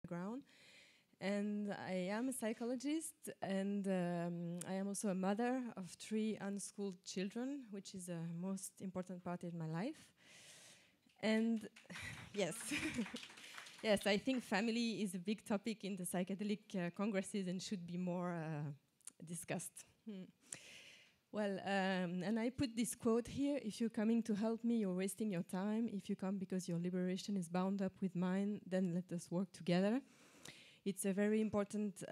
background. And I am a psychologist, and I am also a mother of 3 unschooled children, which is the most important part in my life. And yes, yes, I think family is a big topic in the psychedelic congresses and should be more discussed. Well, and I put this quote here: if you're coming to help me, you're wasting your time. If you come because your liberation is bound up with mine, then let us work together. It's a very important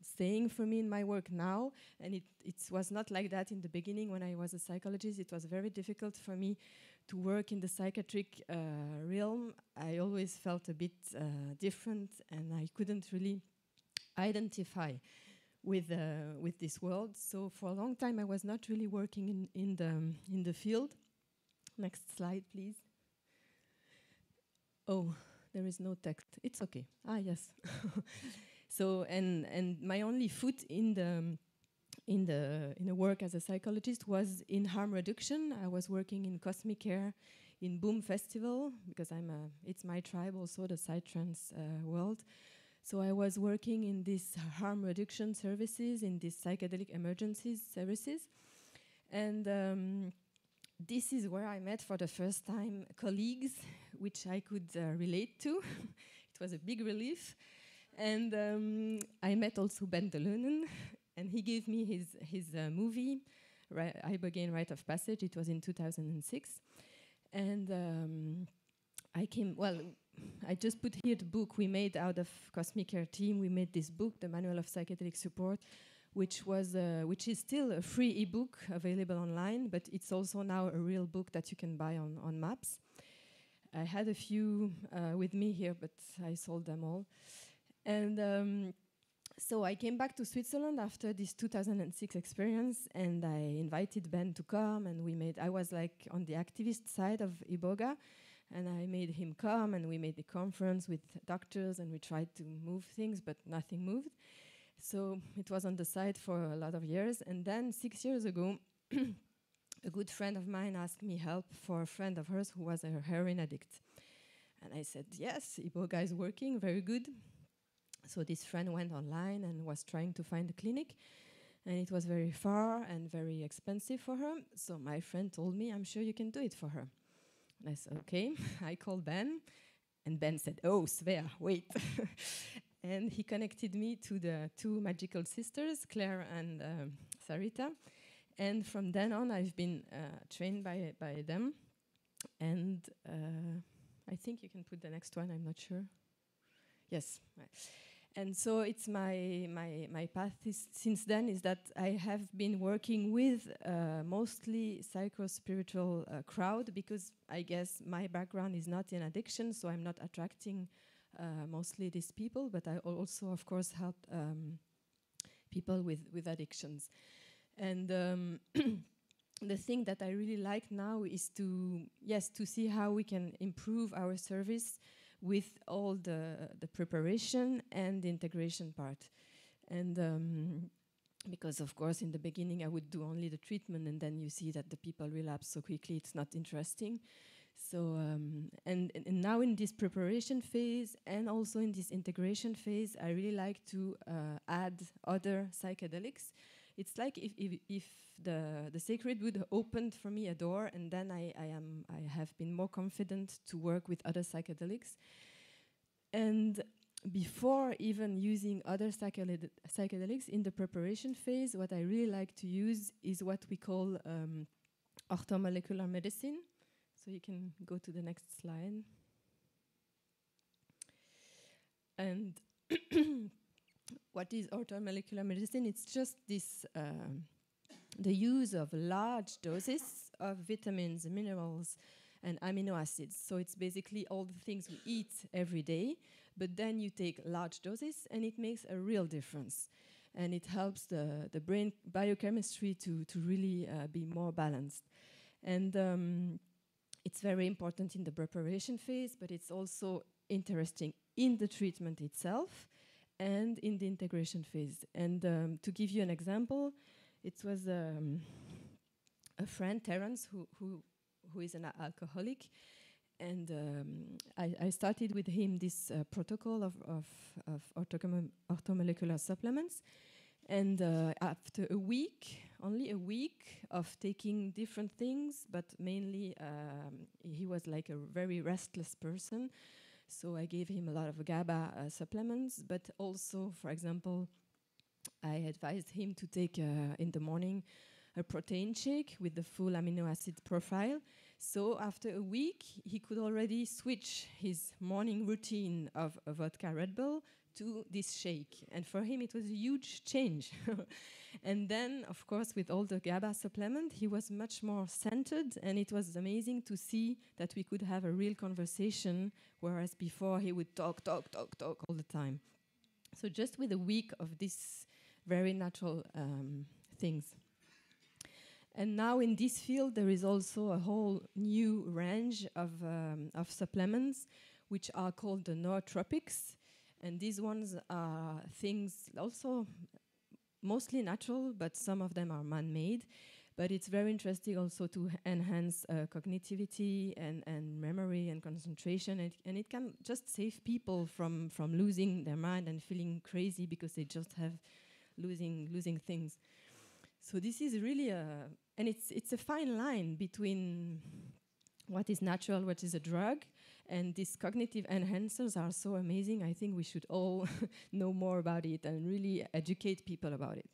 saying for me in my work now, and it was not like that in the beginning when I was a psychologist. It was very difficult for me to work in the psychiatric realm. I always felt a bit different, and I couldn't really identify with this world. So for a long time, I was not really working in the field. Next slide, please. Oh, there is no text. It's okay. Ah, yes. So and my only foot in the work as a psychologist was in harm reduction. I was working in Cosmic Care in Boom Festival because it's my tribe also, the psytrance world. So I was working in these harm reduction services, in these psychedelic emergencies services, and this is where I met for the first time colleagues which I could relate to. It was a big relief. And I met also Ben de Leunen, and he gave me his movie, Ibogaine, Rite of Passage. It was in 2006. And I just put here the book we made out of Cosmic Care team. We made this book, the Manual of Psychedelic Support, which is still a free ebook available online, but it's also now a real book that you can buy on Maps. I had a few with me here, but I sold them all. And so I came back to Switzerland after this 2006 experience, and I invited Ben to come, and I was like on the activist side of Iboga, and I made him come, and we made a conference with doctors, and we tried to move things, but nothing moved. So it was on the side for a lot of years. And then 6 years ago, a good friend of mine asked me help for a friend of hers who was a heroin addict. And I said, yes, Iboga is working, very good. So this friend went online and was trying to find a clinic. And it was very far and very expensive for her. So my friend told me, I'm sure you can do it for her. And I said, okay. I called Ben. And Ben said, oh, Svea, wait. And he connected me to the 2 magical sisters, Claire and Sarita. And from then on, I've been trained by them. And I think you can put the next one, I'm not sure. Yes. And so it's my path since then is that I have been working with mostly psycho-spiritual crowd, because I guess my background is not in addiction, so I'm not attracting mostly these people, but I also, of course, help people with addictions. And the thing that I really like now is to see how we can improve our service with all the preparation and the integration part. And because, of course, in the beginning I would do only the treatment, and then you see that the people relapse so quickly, it's not interesting. So, and now in this preparation phase and also in this integration phase, I really like to add other psychedelics. It's like if the sacred would open for me a door, and then I have been more confident to work with other psychedelics. And before even using other psychedelics in the preparation phase, what I really like to use is what we call orthomolecular medicine. So you can go to the next slide. And what is orthomolecular medicine? It's just this, the use of large doses of vitamins, minerals, and amino acids. So it's basically all the things we eat every day, but then you take large doses, and it makes a real difference. And it helps the brain biochemistry to really be more balanced. And it's very important in the preparation phase, but it's also interesting in the treatment itself and in the integration phase. And to give you an example, it was a friend, Terence, who is an alcoholic, And I started with him this protocol of orthomolecular supplements. And after a week, only a week of taking different things, but mainly he was like a very restless person. So I gave him a lot of GABA supplements, but also, for example, I advised him to take in the morning a protein shake with the full amino acid profile. So after a week, he could already switch his morning routine of a vodka Red Bull to this shake. And for him, it was a huge change. And then, of course, with all the GABA supplement, he was much more centered, and it was amazing to see that we could have a real conversation, whereas before he would talk all the time. So just with a week of this very natural things. And now in this field, there is also a whole new range of supplements, which are called the nootropics. And these ones are things also mostly natural, but some of them are man-made. But it's very interesting also to enhance cognitivity and memory and concentration. And it can just save people from losing their mind and feeling crazy because they just have losing things. So this is really and it's a fine line between what is natural, what is a drug, and these cognitive enhancers are so amazing. I think we should all know more about it and really educate people about it.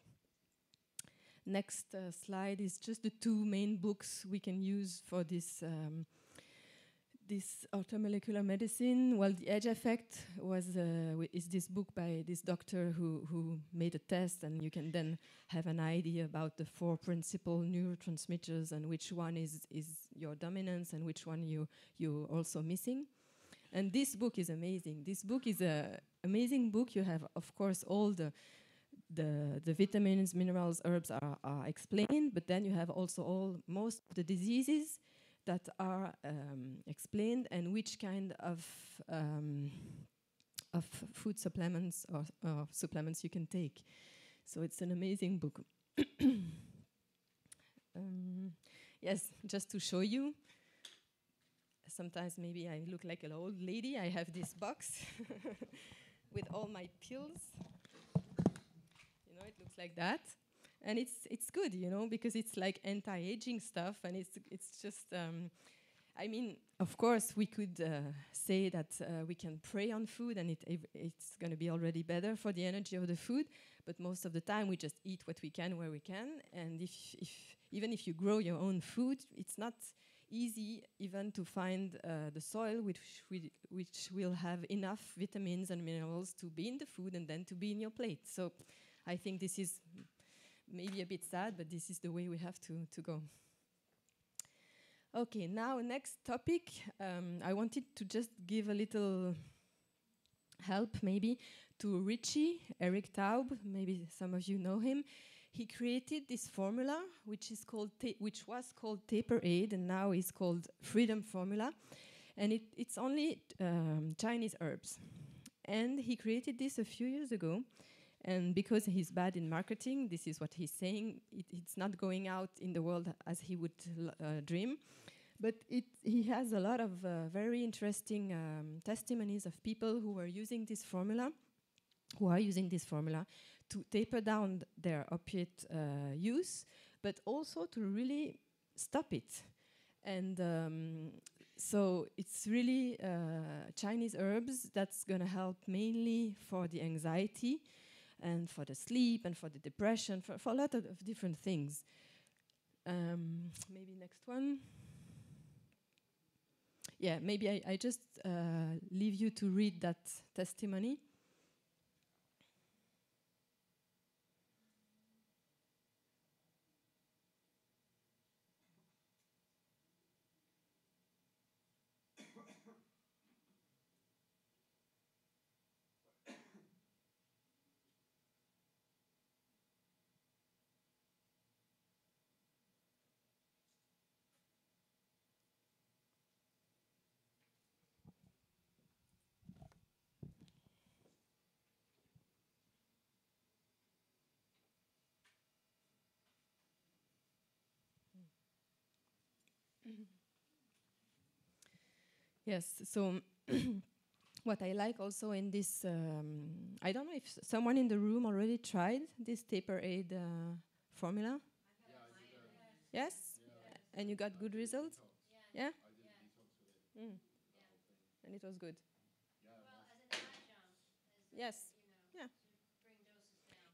Next slide is just the two main books we can use for this this orthomolecular medicine. Well, The Edge Effect is this book by this doctor who made a test, and you can then have an idea about the 4 principal neurotransmitters and which one is your dominance and which one you're also missing. And this book is amazing. This book is an amazing book. You have, of course, all the vitamins, minerals, herbs are explained, but then you have also most of the diseases that are explained and which kind of food supplements or supplements you can take. So it's an amazing book. Yes, just to show you. Sometimes maybe I look like an old lady. I have this box with all my pills. You know, it looks like that. And it's good, you know, because it's like anti-aging stuff, and it's just. I mean, of course, we could say that we can pray on food, and it's going to be already better for the energy of the food. But most of the time, we just eat what we can where we can. And even if you grow your own food, it's not easy even to find the soil which will have enough vitamins and minerals to be in the food and then to be in your plate. So I think this is maybe a bit sad, but this is the way we have to go. Okay, now next topic. I wanted to just give a little help maybe to Richie, Eric Taub. Maybe some of you know him. He created this formula, which was called Taper Aid, and now is called Freedom Formula. And it's only Chinese herbs. And he created this a few years ago. And because he's bad in marketing, this is what he's saying, it's not going out in the world as he would dream. But he has a lot of very interesting testimonies of people who are using this formula to taper down their opiate use, but also to really stop it. And so it's really Chinese herbs that's going to help mainly for the anxiety and for the sleep and for the depression, for a lot of different things. Maybe next one. Yeah, maybe I just leave you to read that testimony. Yes, so what I like also in this, I don't know if someone in the room already tried this taper aid formula. Yes? And you got good results? Yeah? Mm. And it was good. Yes. Yeah.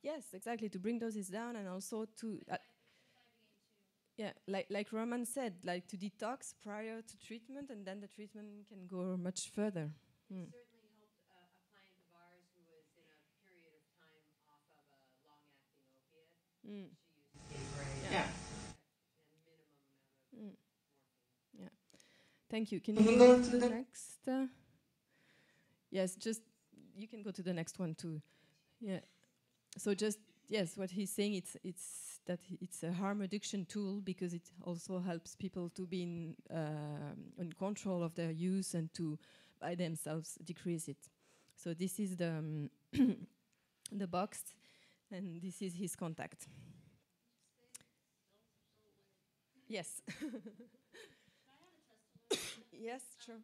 Yes, exactly. To bring doses down and also to yeah, like Roman said, like to detox prior to treatment, and then the treatment can go much further. Mm. Certainly helped a client of ours who was in a period of time off of a long-acting opiate. Mm. She used Gatorade. Yeah. And minimum amount of morphine. Yeah. Thank you. Can you go to the next? Yes, just you can go to the next one too. Yeah. So just yes, what he's saying it's that it's a harm reduction tool because it also helps people to be in control of their use and to by themselves decrease it. So this is the the box, and this is his contact. Yes. Yes, sure.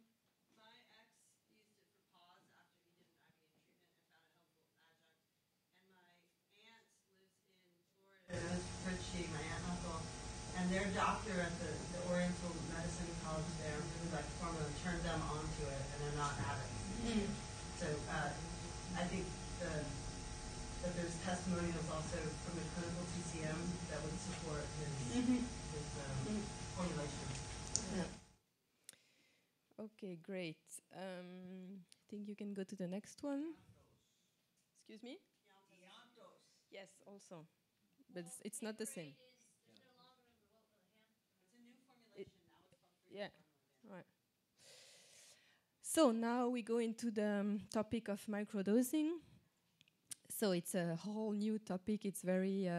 My ex used it for pause after he did an Ibogaine treatment and found it helpful adjunct. And my aunt lives in Florida. Richie, my aunt and uncle, and their doctor at the Oriental Medicine College there, really like formula, turned them onto it, and they're not addicts. So I think that there's testimonials also from the clinical TCM that would support his formulation. Yeah. Okay, great. I think you can go to the next one. Excuse me? Yes, also. But it's not the same. It's a new formulation now. It's called free Yeah. formula. Right. So now we go into the topic of microdosing. So it's a whole new topic. It's very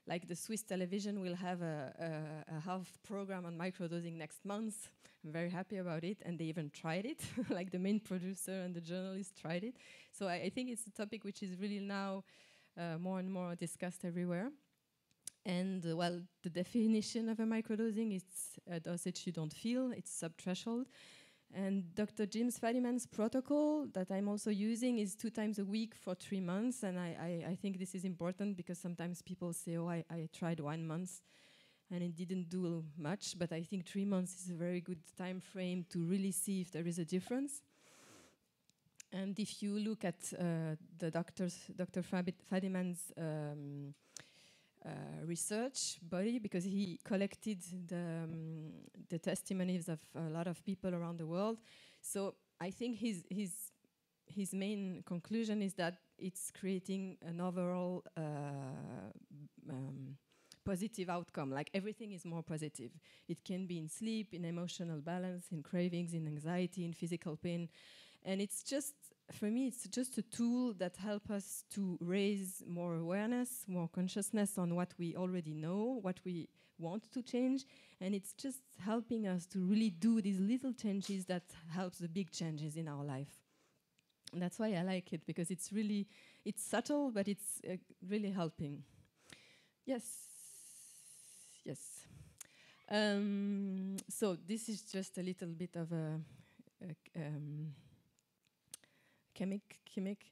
like the Swiss television will have a half program on microdosing next month. I'm very happy about it, and they even tried it. Like the main producer and the journalist tried it. So I think it's a topic which is really now more and more discussed everywhere. And well, the definition of a microdosing is a dosage you don't feel. It's subthreshold. And Dr. James Fadiman's protocol that I'm also using is 2 times a week for 3 months. And I think this is important because sometimes people say, oh, I tried 1 month and it didn't do much. But I think 3 months is a very good time frame to really see if there is a difference. And if you look at the Dr. Fadiman's research body, because he collected the testimonies of a lot of people around the world. So I think his main conclusion is that it's creating an overall positive outcome. Like everything is more positive. It can be in sleep, in emotional balance, in cravings, in anxiety, in physical pain. And it's just, for me, it's just a tool that helps us to raise more awareness, more consciousness on what we already know, what we want to change. And it's just helping us to really do these little changes that helps the big changes in our life. And that's why I like it, because it's really, it's subtle, but it's really helping. Yes. Yes. So this is just a little bit of a chemic.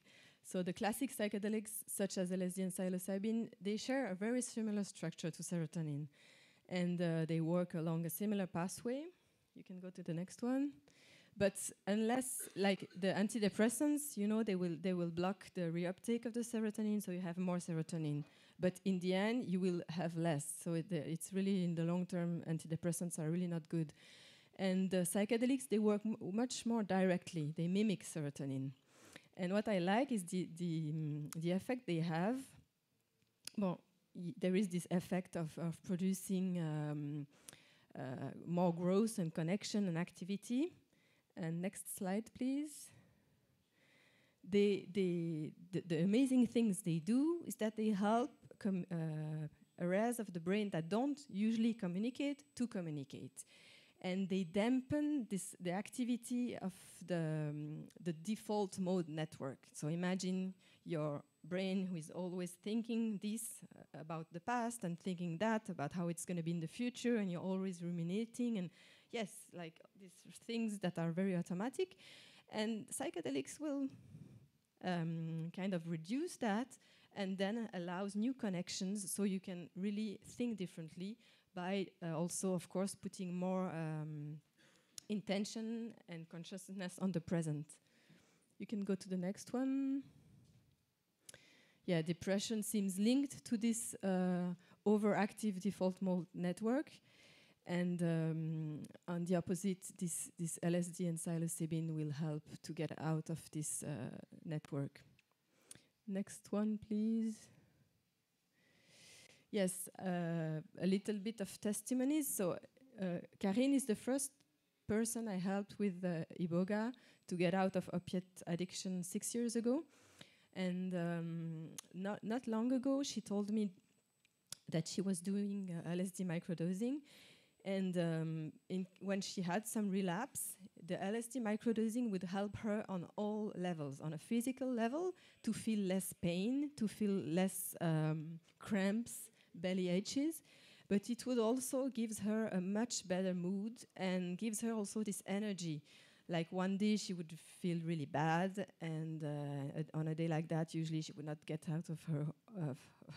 So the classic psychedelics, such as LSD and psilocybin, they share a very similar structure to serotonin, and they work along a similar pathway. You can go to the next one. But unless, like the antidepressants, you know, they will block the reuptake of the serotonin, so you have more serotonin. But in the end, you will have less. So it's really, in the long term, antidepressants are really not good. And the psychedelics, they work much more directly. They mimic serotonin. And what I like is the effect they have. Well, there is this effect of producing more growth and connection and activity. And next slide, please. The amazing things they do is that they help areas of the brain that don't usually communicate to communicate. And they dampen the activity of the default mode network. So imagine your brain who is always thinking this about the past and thinking that about how it's going to be in the future, and you're always ruminating, and yes, like these things that are very automatic. And psychedelics will kind of reduce that and then allows new connections so you can really think differently by also, of course, putting more intention and consciousness on the present. You can go to the next one. Yeah, depression seems linked to this overactive default mode network. And on the opposite, this LSD and psilocybin will help to get out of this network. Next one, please. Yes, a little bit of testimonies. So Karine is the first person I helped with Iboga to get out of opiate addiction 6 years ago. And not long ago, she told me that she was doing LSD microdosing. And when she had some relapse, the LSD microdosing would help her on all levels, on a physical level, to feel less pain, to feel less cramps, belly aches. But it would also give her a much better mood and gives her also this energy. Like one day she would feel really bad, and on a day like that, usually she would not get out of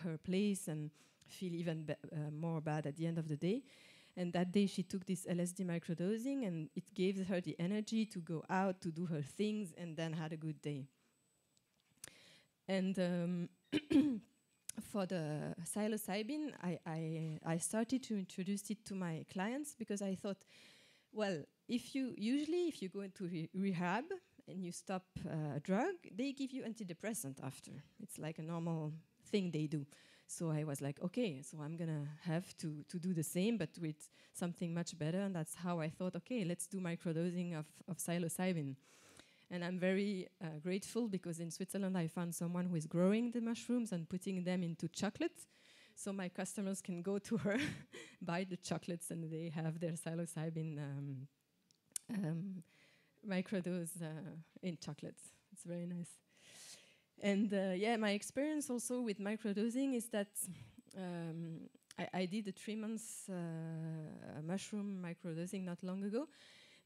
her place and feel even more bad at the end of the day. And that day she took this LSD microdosing, and it gave her the energy to go out, to do her things, and then had a good day. And for the psilocybin, I started to introduce it to my clients because I thought, well, if you go into rehab and you stop a drug, they give you antidepressant after. It's like a normal thing they do. So I was like, okay, so I'm gonna have to do the same, but with something much better. And that's how I thought, okay, let's do microdosing of psilocybin. And I'm very grateful because in Switzerland I found someone who is growing the mushrooms and putting them into chocolate. So my customers can go to her, buy the chocolates, and they have their psilocybin microdose in chocolates. It's very nice. And yeah, my experience also with microdosing is that I did a 3 months mushroom microdosing not long ago,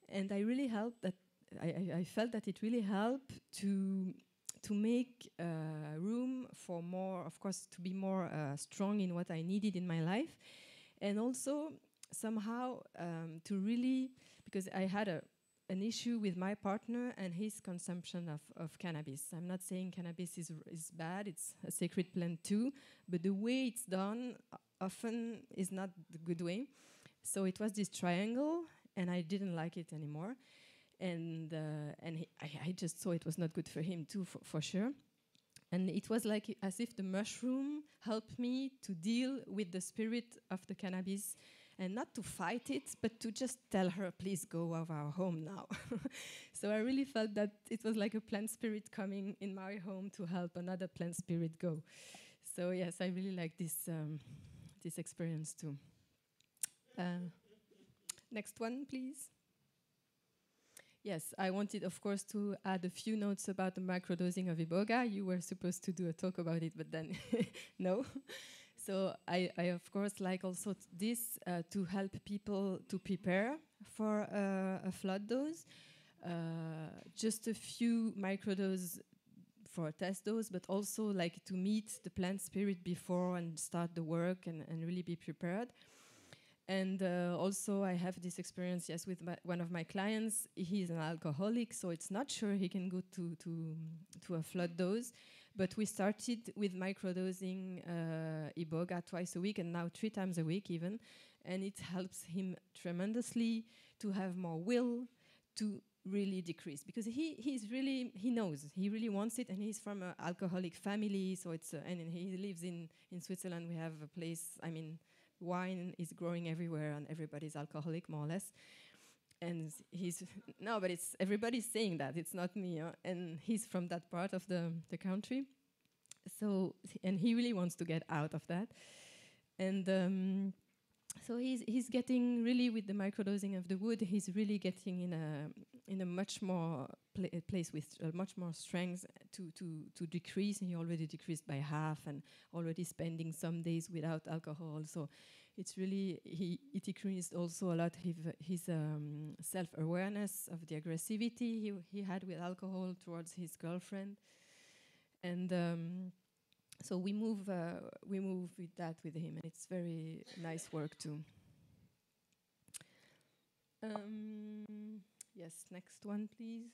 and I really helped that. I felt that it really helped to make room for more, of course, to be more strong in what I needed in my life, and also somehow to really, because I had an issue with my partner and his consumption of cannabis. I'm not saying cannabis is bad, it's a sacred plant too, but the way it's done often is not the good way. So it was this triangle, and I didn't like it anymore. And I just saw it was not good for him too, for sure. And it was like as if the mushroom helped me to deal with the spirit of the cannabis, and not to fight it, but to just tell her, please go of our home now. So I really felt that it was like a plant spirit coming in my home to help another plant spirit go. So yes, I really like this experience too. Next one, please. Yes, I wanted, of course, to add a few notes about the microdosing of Iboga. You were supposed to do a talk about it, but then no. So I of course, like also this to help people to prepare for a flood dose. Just a few microdoses for a test dose, but also like to meet the plant spirit before and start the work and really be prepared. And also I have this experience, yes, with one of my clients. He's an alcoholic, so it's not sure he can go to a flood dose. But we started with microdosing Iboga twice a week, and now 3 times a week even. And it helps him tremendously to have more will to really decrease. Because he knows, he really wants it, and he's from an alcoholic family. So it's, and he lives in Switzerland. We have a place, I mean, wine is growing everywhere, and everybody's alcoholic, more or less. And no, but it's everybody's saying that, it's not me. And he's from that part of the country. So, and he really wants to get out of that. And so he's getting really, with the microdosing of the wood, he's really getting in a much more place with much more strength to decrease. He already decreased by half, and already spending some days without alcohol. So it's really, it increased also a lot his self-awareness of the aggressivity he had with alcohol towards his girlfriend. And so we move with that with him, and it's very nice work too. Yes, next one, please.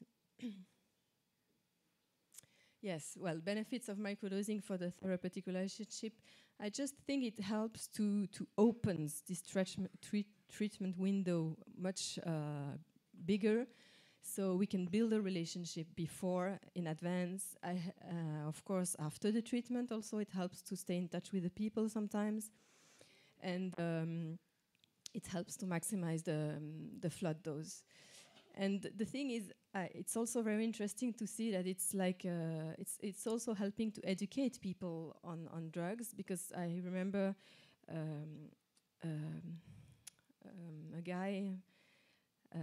Yes, well, benefits of microdosing for the therapeutic relationship. I just think it helps to open this treatment window much bigger, so we can build a relationship before, in advance. Of course, after the treatment also, it helps to stay in touch with the people sometimes. And it helps to maximize the flood dose. And the thing is, it's also very interesting to see that it's like it's also helping to educate people on drugs, because I remember a guy,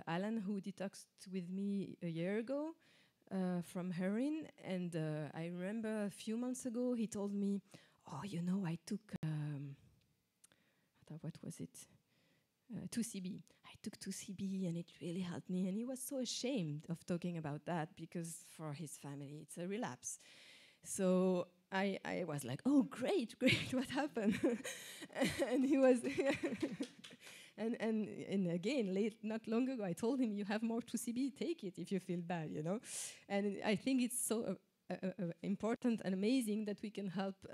Alan, who detoxed with me a year ago from heroin, and I remember a few months ago he told me, "Oh, you know, I took what was it? 2CB. I took 2CB and it really helped me." And he was so ashamed of talking about that because for his family it's a relapse. So I was like, "Oh, great, what happened?" And he was, and again, not long ago, I told him, "You have more 2CB, take it if you feel bad, you know." And I think it's so important and amazing that we can help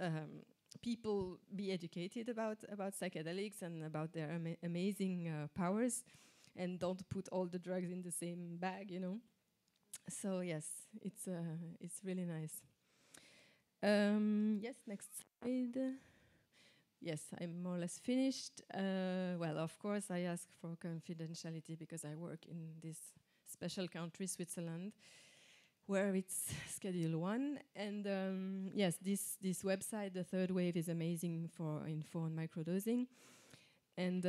people be educated about psychedelics and about their amazing powers, and don't put all the drugs in the same bag, you know. So yes, it's really nice. Yes, next slide. Yes, I'm more or less finished. Well, of course, I ask for confidentiality because I work in this special country, Switzerland, where it's Schedule 1. And yes, this website, The Third Wave, is amazing for info on microdosing. And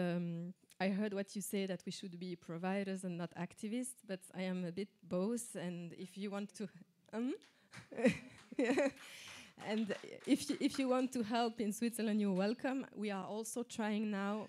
I heard what you say, that we should be providers and not activists, but I am a bit both. And if you want to... yeah. And if you want to help in Switzerland, you're welcome. We are also trying now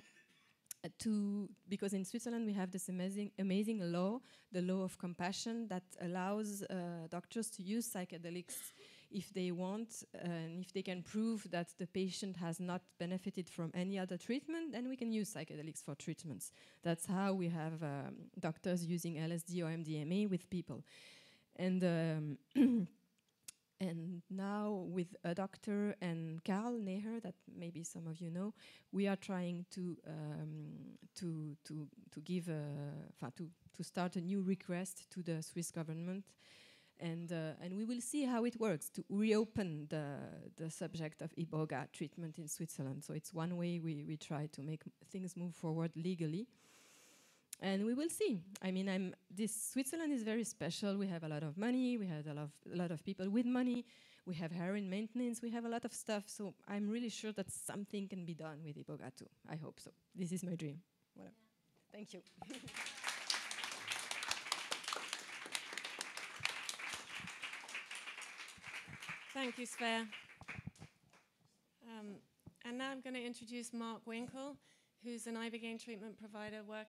because in Switzerland we have this amazing law, the law of compassion, that allows doctors to use psychedelics if they want, and if they can prove that the patient has not benefited from any other treatment, then we can use psychedelics for treatments. That's how we have doctors using LSD or MDMA with people. And and now with a doctor and Karl Neher, that maybe some of you know, we are trying to give to start a new request to the Swiss government, and we will see how it works to reopen the subject of Iboga treatment in Switzerland. So it's one way we try to make things move forward legally. And we will see. I mean, Switzerland is very special. We have a lot of money. We have a lot of people with money. We have heroin maintenance. We have a lot of stuff. So I'm really sure that something can be done with Iboga too. I hope so. This is my dream. Voilà. Yeah. Thank you. Thank you, Svea. And now I'm going to introduce Mark Winkle, who's an Ibogaine treatment provider working